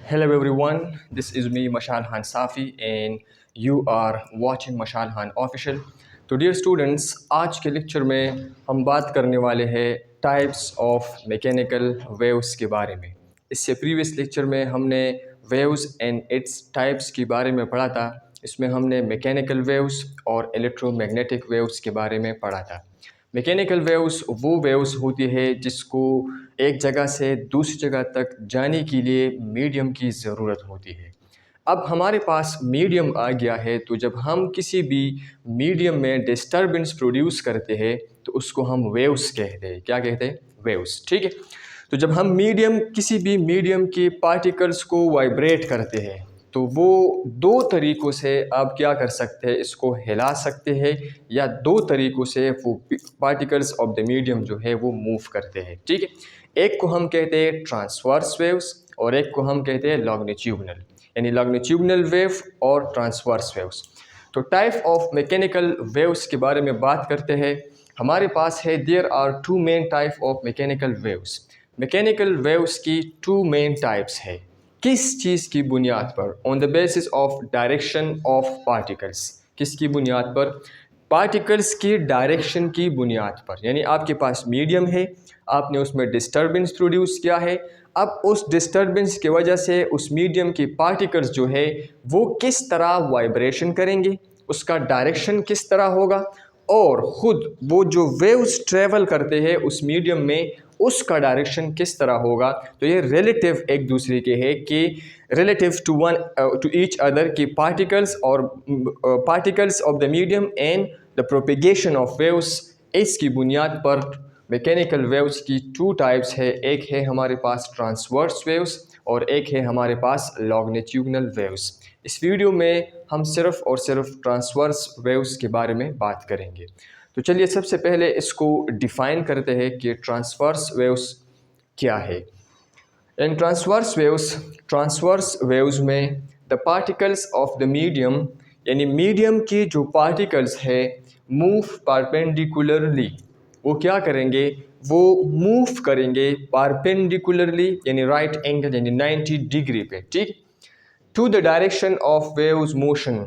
Hello everyone, this is me Mashal Han Safi and you are watching Mashal Han Official. तो dear students, आज के lecture में हम बात करने वाले हैं टाइप्स ऑफ मैकेनिकल वेव्स के बारे में। इससे प्रीवियस लेक्चर में हमने वेव्स एंड इट्स टाइप्स के बारे में पढ़ा था। इसमें हमने मैकेनिकल वेव्स और इलेक्ट्रोमैग्नेटिक वेव्स के बारे में पढ़ा था। मैकेनिकल वेव्स वो वेव्स होती है जिसको एक जगह से दूसरी जगह तक जाने के लिए मीडियम की ज़रूरत होती है। अब हमारे पास मीडियम आ गया है, तो जब हम किसी भी मीडियम में डिस्टरबेंस प्रोड्यूस करते हैं तो उसको हम वेव्स कहते हैं। क्या कहते हैं? वेव्स। ठीक है। तो जब हम किसी भी मीडियम के पार्टिकल्स को वाइब्रेट करते हैं तो वो दो तरीक़ों से आप क्या कर सकते हैं, इसको हिला सकते हैं या दो तरीक़ों से वो पार्टिकल्स ऑफ द मीडियम जो है वो मूव करते हैं। ठीक है। एक को हम कहते हैं ट्रांसवर्स वेव्स और एक को हम कहते हैं लॉन्गिट्यूडिनल, यानी लॉन्गिट्यूडिनल वेव और ट्रांसवर्स वेव्स। तो टाइप ऑफ मैकेनिकल वेव्स के बारे में बात करते हैं। हमारे पास है there are two main type of mechanical waves. Mechanical waves की टू मेन टाइप्स है। किस चीज़ की बुनियाद पर? On the basis of direction of particles. किसकी बुनियाद पर? पार्टिकल्स की डायरेक्शन की बुनियाद पर। यानी आपके पास मीडियम है, आपने उसमें डिस्टरबेंस प्रोड्यूस किया है। अब उस डिस्टरबेंस की वजह से उस मीडियम की पार्टिकल्स जो है वो किस तरह वाइब्रेशन करेंगे, उसका डायरेक्शन किस तरह होगा, और ख़ुद वो जो वेव्स ट्रेवल करते हैं उस मीडियम में उसका डायरेक्शन किस तरह होगा। तो ये रिलेटिव एक दूसरे के है कि रिलेटिव टू ईच अदर की पार्टिकल्स और particles of the medium and the propagation of waves. इसकी बुनियाद पर मैकेनिकल वेव्स की टू टाइप्स है। एक है हमारे पास ट्रांसवर्स वेव्स और एक है हमारे पास लॉन्गिट्यूडिनल वेव्स। इस वीडियो में हम सिर्फ़ और सिर्फ ट्रांसवर्स वेव्स के बारे में बात करेंगे। तो चलिए सबसे पहले इसको डिफ़ाइन करते हैं कि ट्रांसवर्स वेव्स क्या है। इन ट्रांसवर्स वेव्स में the particles of the medium, यानी मीडियम के जो पार्टिकल्स है मूव परपेंडिकुलरली। वो क्या करेंगे? वो मूव करेंगे परपेंडिकुलरली, यानी राइट एंगल, यानी 90 डिग्री पे। ठीक, to the direction of waves motion.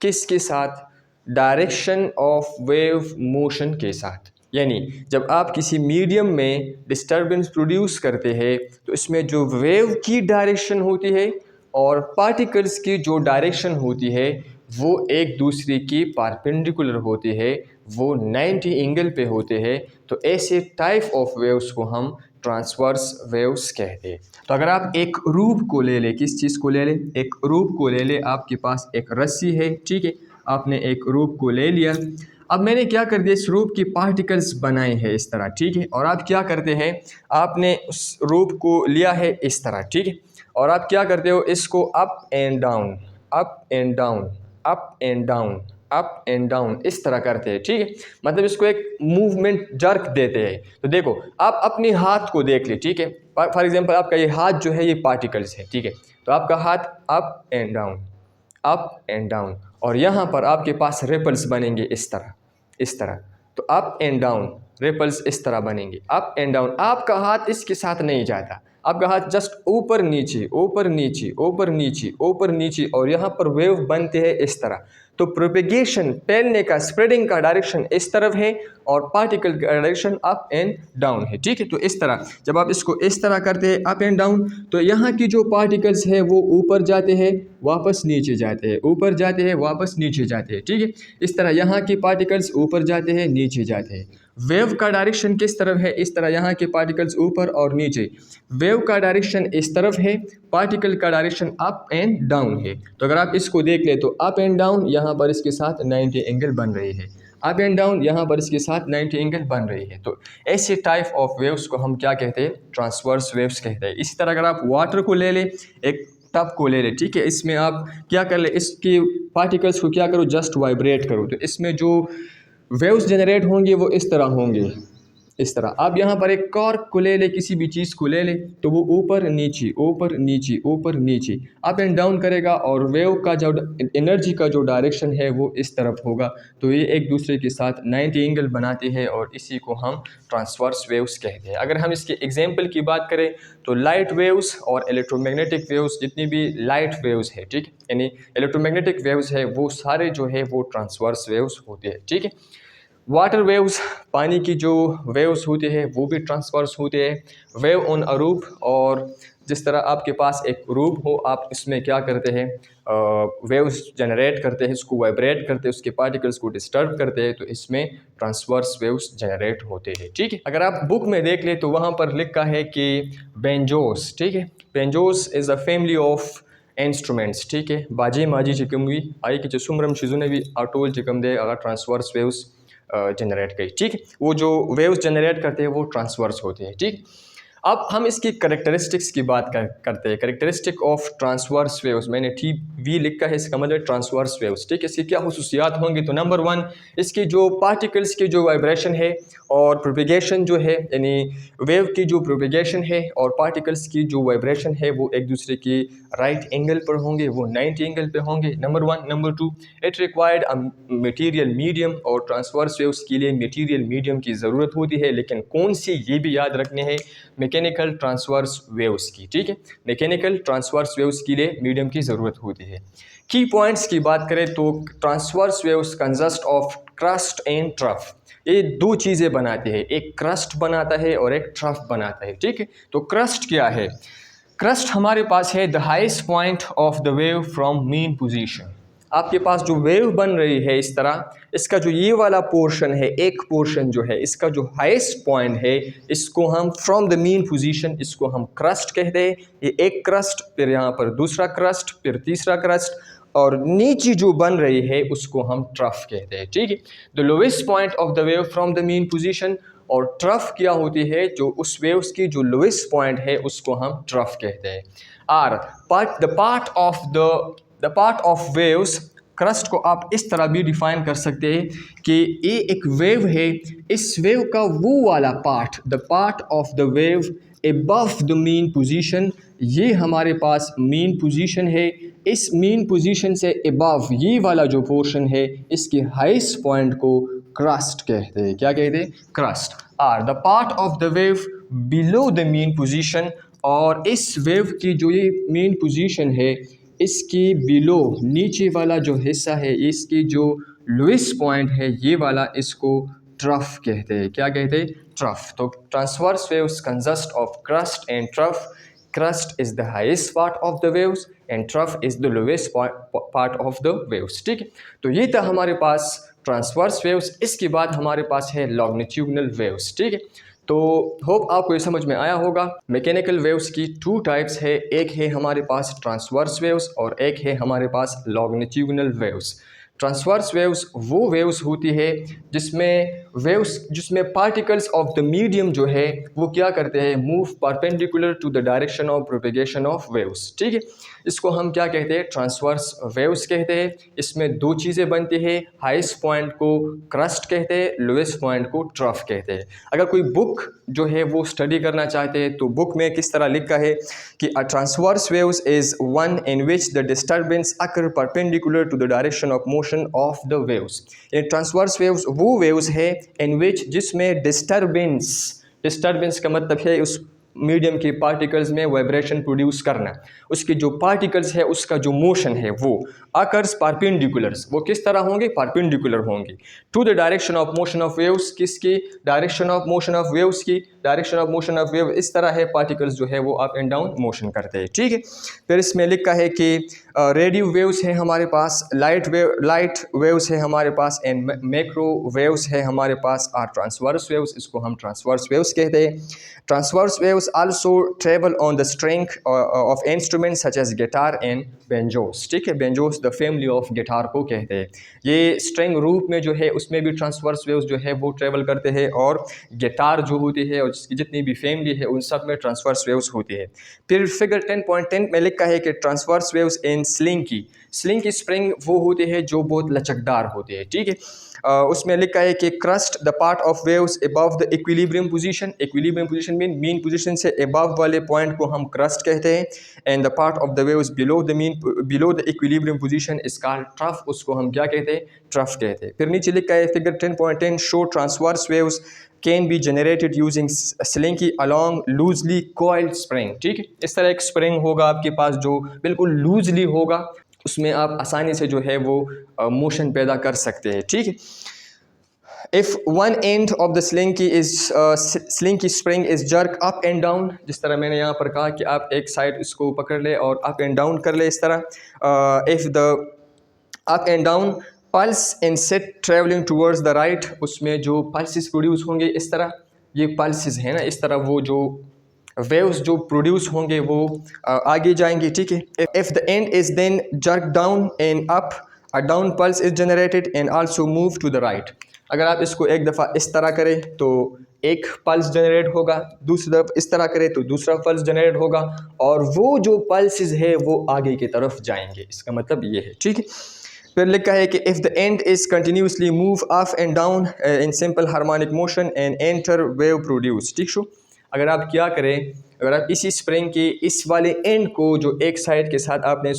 किसके साथ? डायरेक्शन ऑफ वेव मोशन के साथ। यानी जब आप किसी मीडियम में डिस्टरबेंस प्रोड्यूस करते हैं तो इसमें जो वेव की डायरेक्शन होती है और पार्टिकल्स की जो डायरेक्शन होती है वो एक दूसरे की परपेंडिकुलर होती है, वो 90 एंगल पे होते हैं। तो ऐसे टाइप ऑफ वेव्स को हम ट्रांसवर्स वेव्स कहते हैं। तो अगर आप एक रूप को ले लें, किस चीज़ को ले लें? एक रूप को ले लें। आपके पास एक रस्सी है, ठीक है, आपने एक रूप को ले लिया। अब मैंने क्या कर दिया, इस रूप की पार्टिकल्स बनाए हैं इस तरह, ठीक है। और आप क्या करते हैं, आपने उस रूप को लिया है इस तरह, ठीक है, और आप क्या करते हो, इसको up and down, up and down, up and down, up and down इस तरह करते हैं, ठीक है। मतलब इसको एक मूवमेंट जर्क देते हैं। तो देखो, आप अपने हाथ को देख ले, ठीक है। फॉर एग्जांपल आपका ये हाथ जो है ये पार्टिकल्स है, ठीक है। तो आपका हाथ up and down, up and down, और यहाँ पर आपके पास रिपल्स बनेंगे इस तरह, इस तरह। तो अप एंड डाउन, रिपल्स इस तरह बनेंगे, अप एंड डाउन। आपका हाथ इसके साथ नहीं जाता, आपका हाथ जस्ट ऊपर नीचे, ऊपर नीचे, ऊपर नीचे, ऊपर नीचे, और यहाँ पर वेव बनते हैं इस तरह। तो प्रोपेगेशन, फैलने का, स्प्रेडिंग का डायरेक्शन इस तरफ है और पार्टिकल का डायरेक्शन अप एंड डाउन है, ठीक है। तो इस तरह जब आप इसको इस तरह करते हैं अप एंड डाउन, तो यहाँ की जो पार्टिकल्स है वो ऊपर जाते हैं वापस नीचे जाते हैं, ऊपर जाते हैं वापस नीचे जाते हैं, ठीक है। इस तरह यहाँ की पार्टिकल्स ऊपर जाते हैं नीचे जाते हैं। वेव का डायरेक्शन किस तरफ है? इस तरह, यहाँ के पार्टिकल्स ऊपर और नीचे। वेव का डायरेक्शन इस तरफ है, पार्टिकल का डायरेक्शन अप एंड डाउन है। तो अगर आप इसको देख ले तो अप एंड डाउन यहाँ पर इसके साथ 90 एंगल बन रही है, अप एंड डाउन यहाँ पर इसके साथ 90 एंगल बन रही है। तो ऐसे टाइप ऑफ वेव्स को हम क्या कहते हैं? ट्रांसवर्स वेव्स कहते हैं। इसी तरह अगर आप वाटर को ले ले, एक टब को ले ले, ठीक है, इसमें आप क्या कर ले, इसके पार्टिकल्स को क्या करो, जस्ट वाइब्रेट करो। तो इसमें जो वेव्स जनरेट होंगे वो इस तरह होंगे, इस तरह। आप यहाँ पर एक कॉर्क को ले ले, किसी भी चीज़ को ले ले, तो वो ऊपर नीचे ऊपर नीचे ऊपर नीचे अप एंड डाउन करेगा और वेव का जो एनर्जी का जो डायरेक्शन है वो इस तरफ होगा। तो ये एक दूसरे के साथ 90 एंगल बनाते हैं और इसी को हम ट्रांसवर्स वेव्स कहते हैं। अगर हम इसके एग्जाम्पल की बात करें तो लाइट वेव्स और इलेक्ट्रोमैग्नेटिक वेव्स, जितनी भी लाइट वेव्स है, ठीक है, यानी इलेक्ट्रोमैग्नेटिक वेव्स है, वो सारे जो है वो ट्रांसवर्स वेव्स होते हैं, ठीक है। वाटर वेव्स, पानी की जो वेव्स होती है वो भी ट्रांसवर्स होते हैं। वेव ऑन अ रूफ, और जिस तरह आपके पास एक रूफ हो, आप इसमें क्या करते हैं, वेव्स जनरेट करते हैं, उसको वाइब्रेट करते हैं, उसके पार्टिकल्स को डिस्टर्ब करते हैं, तो इसमें ट्रांसवर्स वेव्स जनरेट होते हैं, ठीक है। अगर आप बुक में देख ले तो वहाँ पर लिखा है कि बेंजोस, ठीक है, banjos is a family of instruments, ठीक है, बाजे माजी चिकम भी आई कि सुमरम शिजुने भी आटोल चिकम दे अगर ट्रांसवर्स वेव्स जनरेट करी, ठीक है। वो जो वेव्स जनरेट करते हैं वो ट्रांसवर्स होते हैं, ठीक। अब हम इसकी करेक्टरिस्टिक्स की बात करते हैं। करेक्टरिस्टिक ऑफ ट्रांसवर्स वेव्स, मैंने वी लिखा है, इसका मतलब ट्रांसवर्स वेव्स, ठीक है। इसकी क्या हुसूसियात होंगी, तो नंबर 1, इसकी जो पार्टिकल्स की जो वाइब्रेशन है और प्रोपिगेशन जो है, यानी वेव की जो प्रोपिगेशन है और पार्टिकल्स की जो वाइब्रेशन है वो एक दूसरे की राइट एंगल पर होंगे, वो 90 एंगल पे होंगे, number 1। Number 2, it required a material medium, और ट्रांसवर्स वेव्स के लिए मटेरियल मीडियम की ज़रूरत होती है, लेकिन कौन सी, ये भी याद रखने है, मैकेनिकल ट्रांसवर्स वेव्स की, ठीक है, मैकेनिकल ट्रांसवर्स वेव्स के लिए मीडियम की ज़रूरत होती है। की पॉइंट्स की बात करें तो transverse waves consist of crust and trough, ये दो चीज़ें बनाते हैं, एक क्रस्ट बनाता है और एक ट्रफ बनाता है, ठीक है। तो क्रस्ट क्या है, क्रस्ट हमारे पास है the highest point of the wave from mean position. आपके पास जो वेव बन रही है इस तरह, इसका जो ये वाला पोर्शन है, एक पोर्शन जो है, इसका जो हाईएस्ट पॉइंट है, इसको हम फ्रॉम द मीन पोजीशन, इसको हम क्रस्ट कहते हैं। ये एक क्रस्ट, फिर यहाँ पर दूसरा क्रस्ट, फिर तीसरा क्रस्ट, और नीचे जो बन रही है उसको हम ट्रफ कहते हैं, ठीक है। The lowest point of the wave from the mean position, और ट्रफ क्या होती है, जो उस वेव्स की जो लोवेस्ट पॉइंट है उसको हम ट्रफ कहते हैं। Are the part of waves, crest को आप इस तरह भी डिफाइन कर सकते हैं कि ये एक वेव है, इस वेव का वो वाला part, the part of the wave above the mean position, ये हमारे पास मीन पोजीशन है, इस मीन पोजीशन से एबव ये वाला जो पोर्शन है, इसके हाईएस्ट पॉइंट को क्रस्ट कहते हैं। क्या कहते हैं, crest. Are the part of the wave below the mean position, और इस वेव की जो ये मीन पोजीशन है, इसकी बिलो, नीचे वाला जो हिस्सा है, इसकी जो लोएस्ट पॉइंट है ये वाला, इसको ट्रफ कहते हैं। क्या कहते हैं, ट्रफ। तो transverse waves consist of crust and trough. Crust is the highest part of the waves and trough is the lowest part of the waves, ठीक है। तो ये था हमारे पास ट्रांसवर्स वेव्स। इसके बाद हमारे पास है लॉन्गिट्यूडनल वेव्स, ठीक है। तो होप आपको ये समझ में आया होगा। मैकेनिकल वेव्स की 2 टाइप्स है, एक है हमारे पास ट्रांसवर्स वेव्स और एक है हमारे पास लॉन्गिट्यूडनल वेव्स। ट्रांसवर्स वेव्स वो वेव्स होती है जिसमें पार्टिकल्स ऑफ द मीडियम जो है वो क्या करते हैं, move perpendicular to the direction of propagation of waves, ठीक है। इसको हम क्या कहते हैं, ट्रांसवर्स वेव्स कहते हैं। इसमें 2 चीज़ें बनती है, हाईएस्ट पॉइंट को क्रस्ट कहते हैं, लोएस्ट पॉइंट को ट्रफ कहते हैं। अगर कोई बुक जो है वो स्टडी करना चाहते हैं तो बुक में किस तरह लिखा है कि a transverse waves is one in which the disturbance occur perpendicular to the direction of motion of the waves. ये ट्रांसवर्स वेव्स वो वेव्स है इन विच जिसमें डिस्टर्बेंस का मतलब है उस मीडियम के पार्टिकल्स में वाइब्रेशन प्रोड्यूस करना, उसके जो पार्टिकल्स है उसका जो मोशन है वो अकर्स परपेंडिकुलर्स, वो किस तरह होंगे, परपेंडिकुलर होंगे to the direction of motion of waves. किसकी, direction of motion of waves की। Direction of motion of wave इस तरह है, पार्टिकल्स जो है वो अप एंड डाउन मोशन करते हैं, ठीक है। फिर इसमें लिखा है कि रेडियो वेव्स है हमारे पास, लाइट वेव्स है हमारे पास, एंड मैक्रो वेव्स है हमारे पास, आर ट्रांसवर्स वेव्स, इसको हम ट्रांसवर्स वेव्स कहते हैं। Transverse waves also travel on the string of instruments such as guitar and banjos, ठीक है। Banjos the family of guitar को कहते हैं। ये स्ट्रिंग रूप में जो है उसमें भी ट्रांसवर्स वेव्स जो है वो ट्रेवल करते हैं, और गिटार जो होती है और की जितनी भी फैमिली है उन सब में ट्रांसवर्स वेव्स होती है। फिर फिगर 10.10 में लिखा है कि transverse waves in slinky spring वो होते हैं जो बहुत लचकदार होते हैं, ठीक है। उसमें लिखा है कि crust the part of waves above the equilibrium position mean position से अबव वाले पॉइंट को हम क्रस्ट कहते हैं, and the part of the waves below the equilibrium position is called trough, उसको हम क्या कहते हैं, ट्रफ कहते हैं। फिर नीचे लिखा है figure 10.10 show transverse waves can be generated using slinky along loosely coiled spring, ठीक है। इस तरह एक स्प्रिंग होगा आपके पास जो बिल्कुल लूजली होगा, उसमें आप आसानी से जो है वो मोशन पैदा कर सकते हैं, ठीक है। If one end of the slinky spring is jerk up and down, जिस तरह मैंने यहाँ पर कहा कि आप एक साइड इसको पकड़ ले और अप एंड डाउन कर ले इस तरह। If the up and down pulse and set traveling towards the right, उसमें जो pulses प्रोड्यूस होंगे इस तरह, ये pulses हैं ना, इस तरह वो जो वेव्स जो प्रोड्यूस होंगे वो आगे जाएंगे, ठीक है। If the end is then jerk down and up, a down pulse is generated and also move to the right. अगर आप इसको एक दफ़ा इस तरह करें तो एक पल्स जनरेट होगा, दूसरी तरफ इस तरह करें तो दूसरा पल्स जनरेट होगा, और वो जो पल्सेस है वो आगे की तरफ जाएंगे, इसका मतलब ये है, ठीक है। फिर लिखा है कि if the end is continuously move up and down in simple harmonic motion and enter wave produce, ठीक शो। अगर आप क्या करें, अगर आप इसी स्प्रिंग के इस वाले एंड को जो एक साइड के साथ आपने